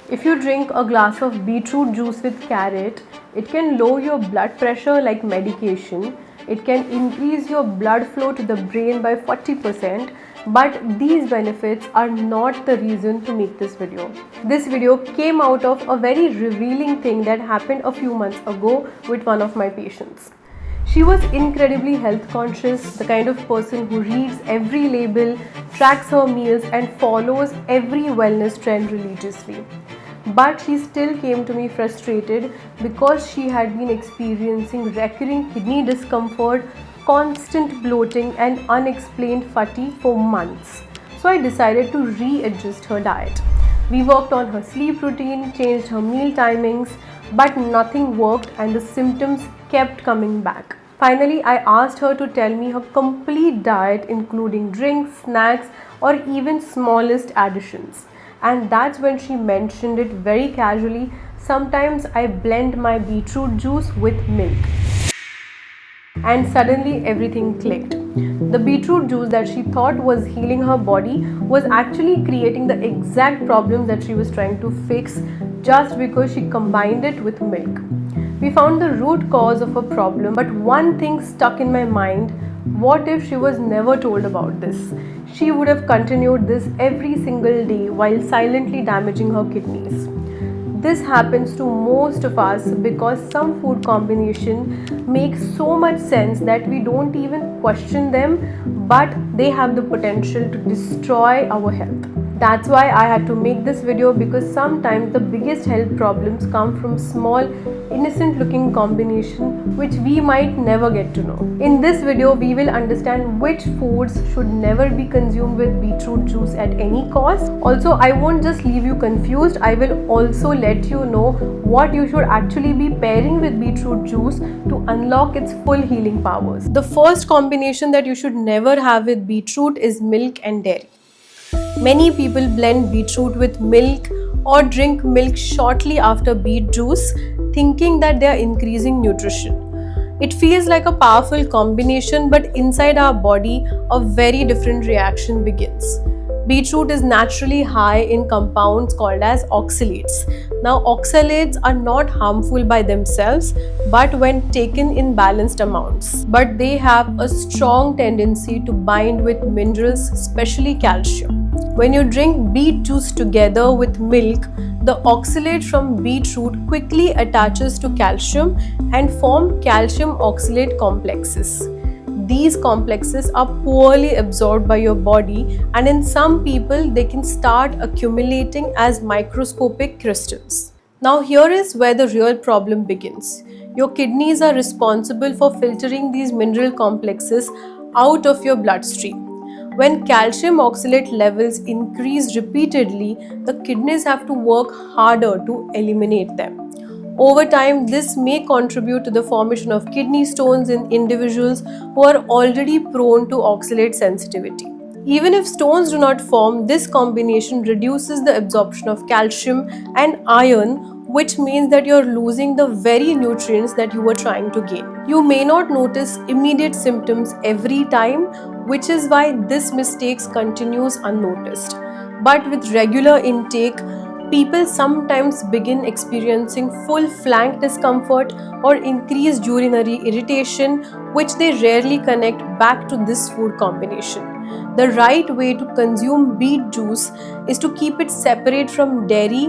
If you drink a glass of beetroot juice with carrot, it can lower your blood pressure like medication. It can increase your blood flow to the brain by 40%. But these benefits are not the reason to make this video. This video came out of a very revealing thing that happened a few months ago with one of my patients. She was incredibly health conscious, the kind of person who reads every label, tracks her meals, and follows every wellness trend religiously. But she still came to me frustrated because she had been experiencing recurring kidney discomfort, constant bloating, and unexplained fatigue for months. So I decided to readjust her diet. We worked on her sleep routine, changed her meal timings, but nothing worked and the symptoms kept coming back. Finally, I asked her to tell me her complete diet, including drinks, snacks, or even smallest additions. And that's when she mentioned it very casually. Sometimes I blend my beetroot juice with milk. And suddenly everything clicked. The beetroot juice that she thought was healing her body was actually creating the exact problem that she was trying to fix just because she combined it with milk. We found the root cause of her problem, but one thing stuck in my mind: what if she was never told about this? She would have continued this every single day while silently damaging her kidneys. This happens to most of us because some food combination makes so much sense that we don't even question them, but they have the potential to destroy our health. That's why I had to make this video, because sometimes the biggest health problems come from small, innocent looking combination which we might never get to know. In this video, we will understand which foods should never be consumed with beetroot juice at any cost. Also, I won't just leave you confused, I will also let you know what you should actually be pairing with beetroot juice to unlock its full healing powers. The first combination that you should never have with beetroot is milk and dairy. Many people blend beetroot with milk or drink milk shortly after beet juice, thinking that they are increasing nutrition. It feels like a powerful combination, but inside our body, a very different reaction begins. Beetroot is naturally high in compounds called as oxalates. Now, oxalates are not harmful by themselves, but when taken in balanced amounts. But they have a strong tendency to bind with minerals, especially calcium. When you drink beet juice together with milk, the oxalate from beetroot quickly attaches to calcium and form calcium oxalate complexes. These complexes are poorly absorbed by your body, and in some people they can start accumulating as microscopic crystals. Now here is where the real problem begins. Your kidneys are responsible for filtering these mineral complexes out of your bloodstream. When calcium oxalate levels increase repeatedly, the kidneys have to work harder to eliminate them. Over time, this may contribute to the formation of kidney stones in individuals who are already prone to oxalate sensitivity. Even if stones do not form, this combination reduces the absorption of calcium and iron, which means that you're losing the very nutrients that you were trying to gain. You may not notice immediate symptoms every time, which is why this mistake continues unnoticed. But with regular intake, people sometimes begin experiencing full flank discomfort or increased urinary irritation, which they rarely connect back to this food combination. The right way to consume beet juice is to keep it separate from dairy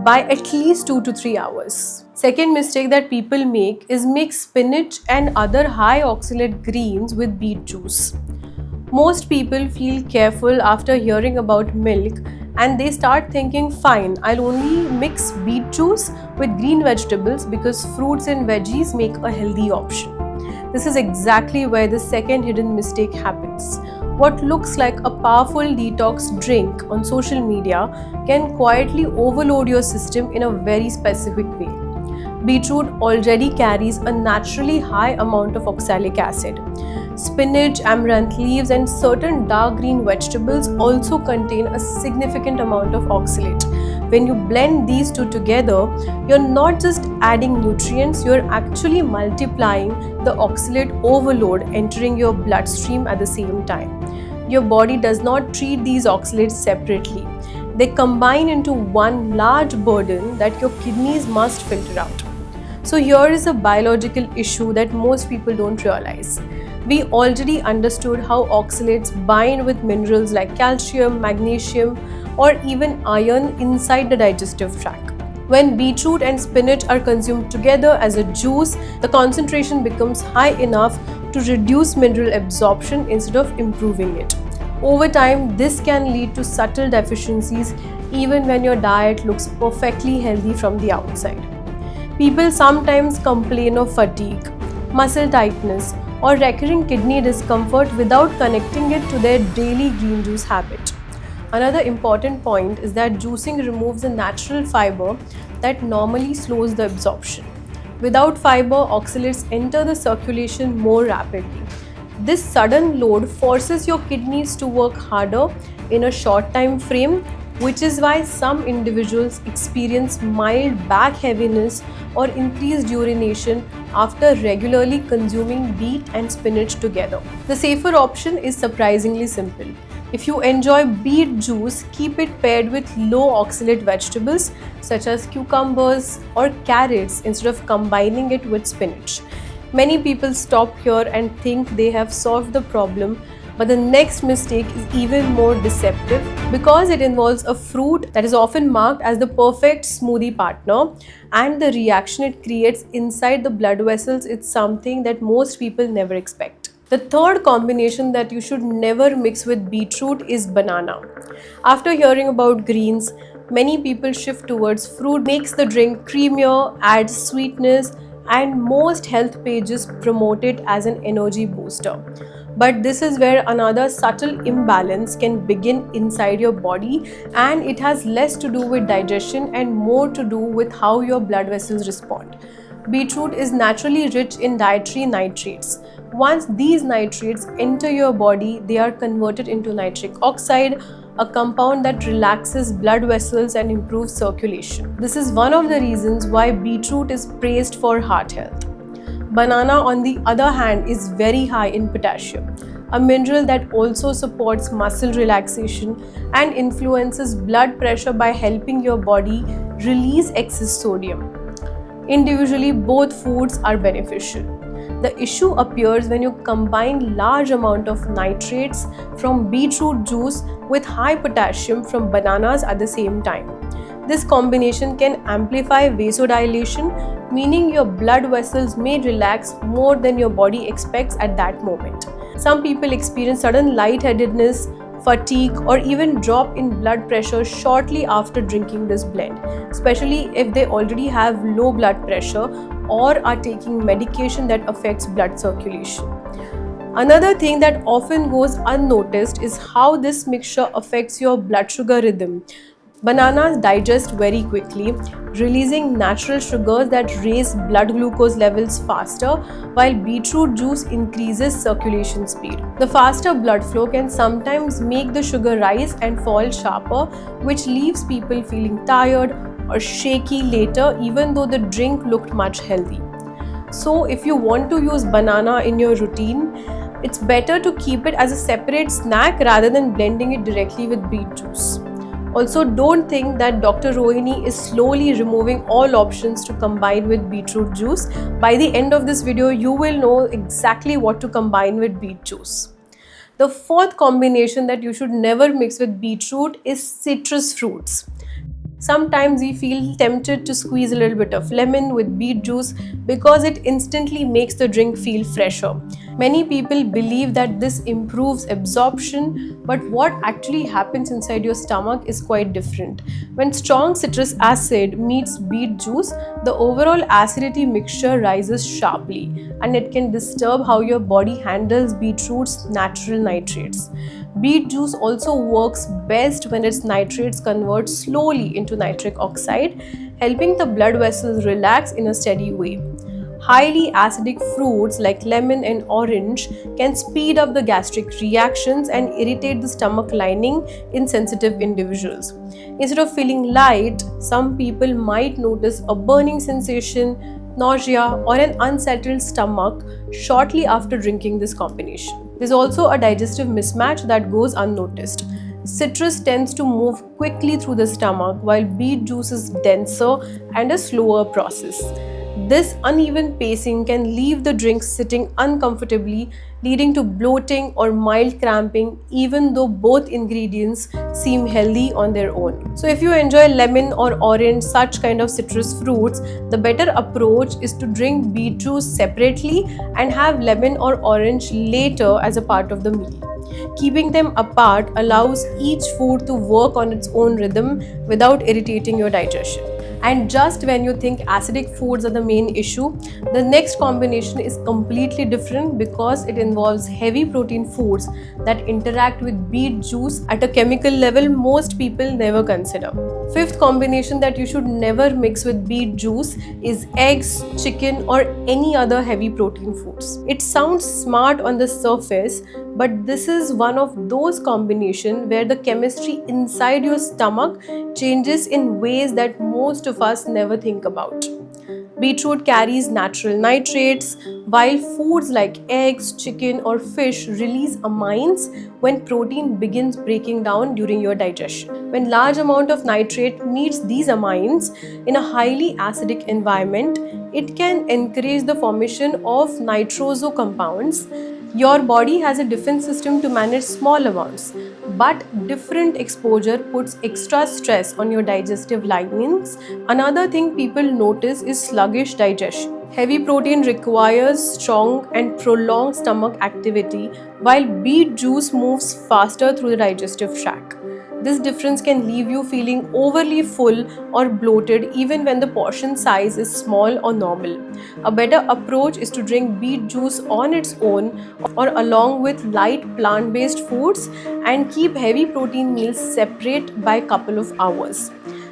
by at least 2 to 3 hours. Second mistake that people make is mix spinach and other high oxalate greens with beet juice. Most people feel careful after hearing about milk, and they start thinking, fine, I'll only mix beet juice with green vegetables because fruits and veggies make a healthy option. This is exactly where the second hidden mistake happens. What looks like a powerful detox drink on social media can quietly overload your system in a very specific way. Beetroot already carries a naturally high amount of oxalic acid. Spinach, amaranth leaves, and certain dark green vegetables also contain a significant amount of oxalate. When you blend these two together, you're not just adding nutrients, you're actually multiplying the oxalate overload entering your bloodstream at the same time. Your body does not treat these oxalates separately. They combine into one large burden that your kidneys must filter out. So here is a biological issue that most people don't realize. We already understood how oxalates bind with minerals like calcium, magnesium, or even iron inside the digestive tract. When beetroot and spinach are consumed together as a juice, the concentration becomes high enough to reduce mineral absorption instead of improving it. Over time, this can lead to subtle deficiencies even when your diet looks perfectly healthy from the outside. People sometimes complain of fatigue, muscle tightness, or recurring kidney discomfort without connecting it to their daily green juice habit. Another important point is that juicing removes the natural fiber that normally slows the absorption. Without fiber, oxalates enter the circulation more rapidly. This sudden load forces your kidneys to work harder in a short time frame, which is why some individuals experience mild back heaviness or increased urination after regularly consuming beet and spinach together. The safer option is surprisingly simple. If you enjoy beet juice, keep it paired with low oxalate vegetables such as cucumbers or carrots instead of combining it with spinach. Many people stop here and think they have solved the problem, but the next mistake is even more deceptive because it involves a fruit that is often marked as the perfect smoothie partner, and the reaction it creates inside the blood vessels is something that most people never expect. The third combination that you should never mix with beetroot is banana. After hearing about greens, many people shift towards fruit makes the drink creamier, adds sweetness, and most health pages promote it as an energy booster. But this is where another subtle imbalance can begin inside your body, and it has less to do with digestion and more to do with how your blood vessels respond. Beetroot is naturally rich in dietary nitrates. Once these nitrates enter your body, they are converted into nitric oxide, a compound that relaxes blood vessels and improves circulation. This is one of the reasons why beetroot is praised for heart health. Banana, on the other hand, is very high in potassium, a mineral that also supports muscle relaxation and influences blood pressure by helping your body release excess sodium. Individually, both foods are beneficial. The issue appears when you combine large amount of nitrates from beetroot juice with high potassium from bananas at the same time. This combination can amplify vasodilation, meaning your blood vessels may relax more than your body expects at that moment. Some people experience sudden lightheadedness, fatigue, or even drop in blood pressure shortly after drinking this blend, especially if they already have low blood pressure or are taking medication that affects blood circulation. Another thing that often goes unnoticed is how this mixture affects your blood sugar rhythm. Bananas digest very quickly, releasing natural sugars that raise blood glucose levels faster, while beetroot juice increases circulation speed. The faster blood flow can sometimes make the sugar rise and fall sharper, which leaves people feeling tired or shaky later, even though the drink looked much healthy. So, if you want to use banana in your routine, it's better to keep it as a separate snack rather than blending it directly with beet juice. Also, don't think that Dr. Rohini is slowly removing all options to combine with beetroot juice. By the end of this video, you will know exactly what to combine with beet juice. The fourth combination that you should never mix with beetroot is citrus fruits. Sometimes we feel tempted to squeeze a little bit of lemon with beet juice because it instantly makes the drink feel fresher. Many people believe that this improves absorption, but what actually happens inside your stomach is quite different. When strong citrus acid meets beet juice, the overall acidity mixture rises sharply, and it can disturb how your body handles beetroot's natural nitrates. Beet juice also works best when its nitrates convert slowly into nitric oxide, helping the blood vessels relax in a steady way. Highly acidic fruits like lemon and orange can speed up the gastric reactions and irritate the stomach lining in sensitive individuals. Instead of feeling light, some people might notice a burning sensation, nausea, or an unsettled stomach shortly after drinking this combination. There's also a digestive mismatch that goes unnoticed. Citrus tends to move quickly through the stomach, while beet juice is denser and a slower process. This uneven pacing can leave the drink sitting uncomfortably, leading to bloating or mild cramping, even though both ingredients seem healthy on their own. So, if you enjoy lemon or orange, such kind of citrus fruits, the better approach is to drink beet juice separately and have lemon or orange later as a part of the meal. Keeping them apart allows each food to work on its own rhythm without irritating your digestion. And just when you think acidic foods are the main issue, the next combination is completely different because it involves heavy protein foods that interact with beet juice at a chemical level most people never consider. Fifth combination that you should never mix with beet juice is eggs, chicken, or any other heavy protein foods. It sounds smart on the surface, but this is one of those combinations where the chemistry inside your stomach changes in ways that most of us never think about. Beetroot carries natural nitrates, while foods like eggs, chicken, or fish release amines when protein begins breaking down during your digestion. When large amount of nitrate meets these amines in a highly acidic environment, it can encourage the formation of nitroso compounds. Your body has a defense system to manage small amounts, but different exposure puts extra stress on your digestive linings. Another thing people notice is sluggish digestion. Heavy protein requires strong and prolonged stomach activity, while beet juice moves faster through the digestive tract. This difference can leave you feeling overly full or bloated even when the portion size is small or normal. A better approach is to drink beet juice on its own or along with light plant-based foods and keep heavy protein meals separate by a couple of hours.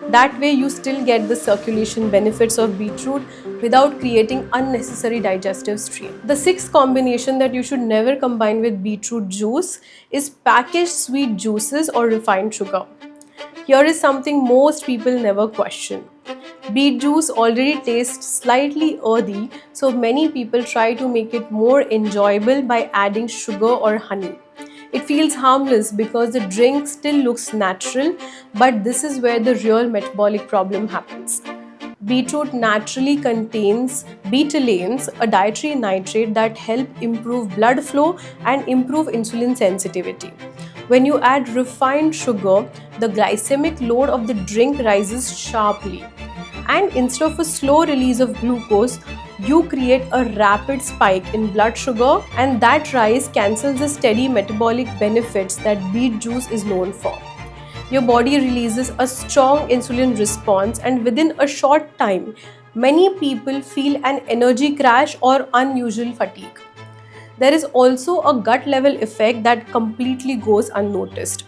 That way you still get the circulation benefits of beetroot without creating unnecessary digestive strain. The sixth combination that you should never combine with beetroot juice is packaged sweet juices or refined sugar. Here is something most people never question. Beet juice already tastes slightly earthy, so many people try to make it more enjoyable by adding sugar or honey. It feels harmless because the drink still looks natural, but this is where the real metabolic problem happens. Beetroot naturally contains betalains, a dietary nitrate that help improve blood flow and improve insulin sensitivity. When you add refined sugar, the glycemic load of the drink rises sharply. And instead of a slow release of glucose, you create a rapid spike in blood sugar, and that rise cancels the steady metabolic benefits that beet juice is known for. Your body releases a strong insulin response, and within a short time, many people feel an energy crash or unusual fatigue. There is also a gut level effect that completely goes unnoticed.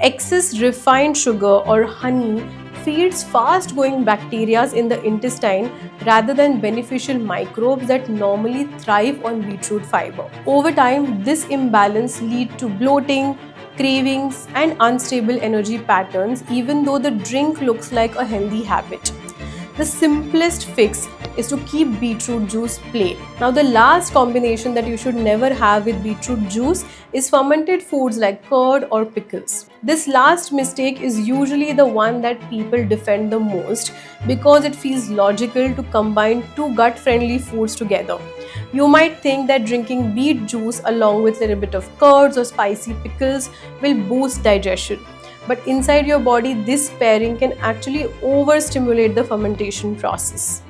Excess refined sugar or honey feeds fast growing bacteria in the intestine rather than beneficial microbes that normally thrive on beetroot fiber. Over time, this imbalance leads to bloating, cravings, and unstable energy patterns, even though the drink looks like a healthy habit. The simplest fix is to keep beetroot juice plain. Now, the last combination that you should never have with beetroot juice is fermented foods like curd or pickles. This last mistake is usually the one that people defend the most because it feels logical to combine two gut-friendly foods together. You might think that drinking beet juice along with a little bit of curds or spicy pickles will boost digestion. But inside your body, this pairing can actually overstimulate the fermentation process.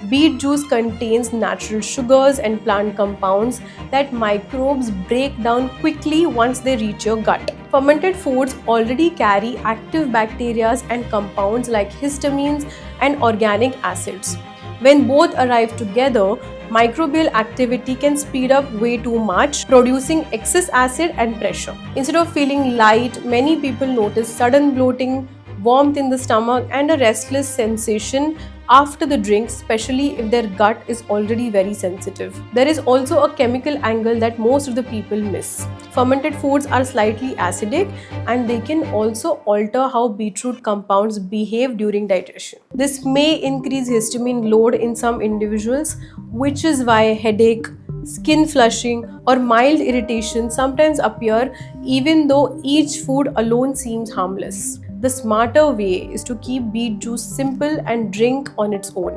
Beet juice contains natural sugars and plant compounds that microbes break down quickly once they reach your gut. Fermented foods already carry active bacteria and compounds like histamines and organic acids. When both arrive together, microbial activity can speed up way too much, producing excess acid and pressure. Instead of feeling light, many people notice sudden bloating, warmth in the stomach, and a restless sensation after the drink, especially if their gut is already very sensitive. There is also a chemical angle that most of the people miss. Fermented foods are slightly acidic and they can also alter how beetroot compounds behave during digestion. This may increase histamine load in some individuals, which is why headache, skin flushing, or mild irritation sometimes appear even though each food alone seems harmless. The smarter way is to keep beet juice simple and drink on its own.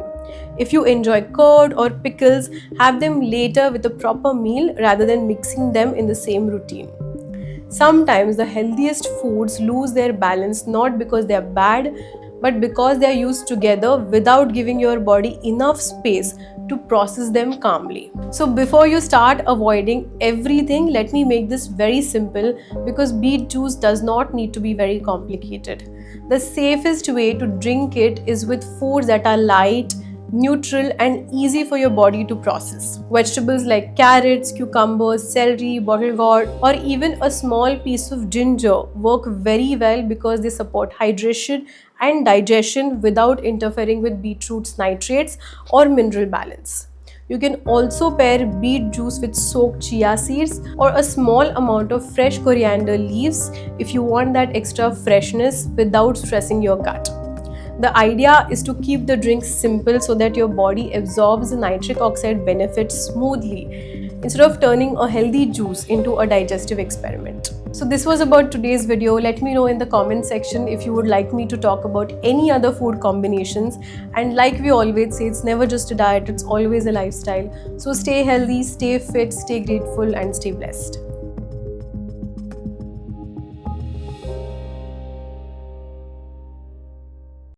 If you enjoy curd or pickles, have them later with a proper meal rather than mixing them in the same routine. Sometimes the healthiest foods lose their balance not because they are bad, but because they are used together without giving your body enough space to process them calmly. So, before you start avoiding everything, let me make this very simple because beet juice does not need to be very complicated. The safest way to drink it is with foods that are light, neutral, and easy for your body to process. Vegetables like carrots, cucumbers, celery, bottle gourd, or even a small piece of ginger work very well because they support hydration and digestion without interfering with beetroot's nitrates or mineral balance. You can also pair beet juice with soaked chia seeds or a small amount of fresh coriander leaves if you want that extra freshness without stressing your gut. The idea is to keep the drink simple so that your body absorbs the nitric oxide benefits smoothly instead of turning a healthy juice into a digestive experiment. So this was about today's video. Let me know in the comment section if you would like me to talk about any other food combinations. And like we always say, it's never just a diet, it's always a lifestyle. So stay healthy, stay fit, stay grateful, and stay blessed.